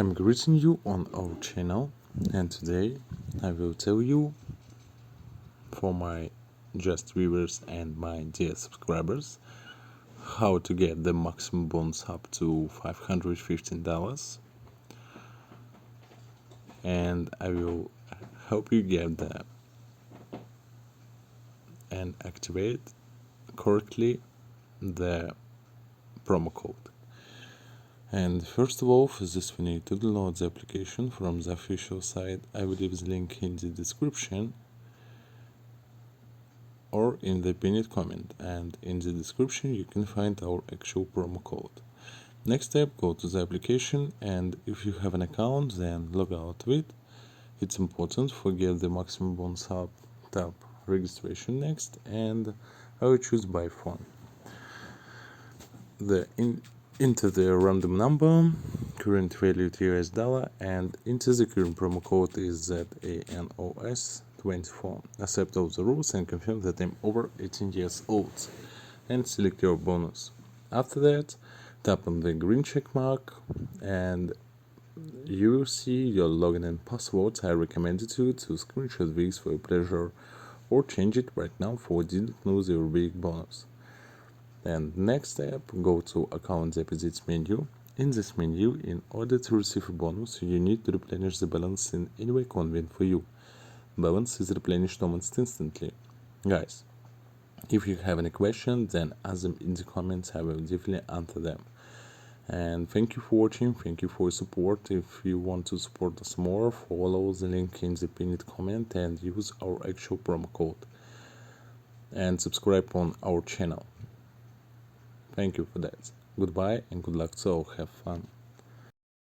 I'm greeting you on our channel, and today I will tell you, for my just viewers and my dear subscribers, how to get the maximum bonus up to $515, and I will help you get that and activate correctly the promo code. And first of all, for this we need to download the application from the official site. I will leave the link in the description or in the pinned comment, and in the description you can find our actual promo code. Next step, go to the application, and if you have an account, then log out of it. It's important, forget the maximum bonus up, tap registration next, and I will choose by phone. Enter the random number, current value to US dollar, and enter the current promo code is ZANOS24. Accept all the rules and confirm that I'm over 18 years old, and select your bonus. After that, tap on the green check mark and you will see your login and password. I recommend you to screenshot these for your pleasure or change it right now for didn't lose your big bonus. And next step, go to account deposits menu. In this menu, in order to receive a bonus, you need to replenish the balance in any way convenient for you. Balance is replenished almost instantly. Guys, if you have any questions, then ask them in the comments. I will definitely answer them. And thank you for watching, thank you for your support. If you want to support us more, follow the link in the pinned comment and use our actual promo code. And subscribe on our channel. Thank you for that. Goodbye and good luck to all. Have fun.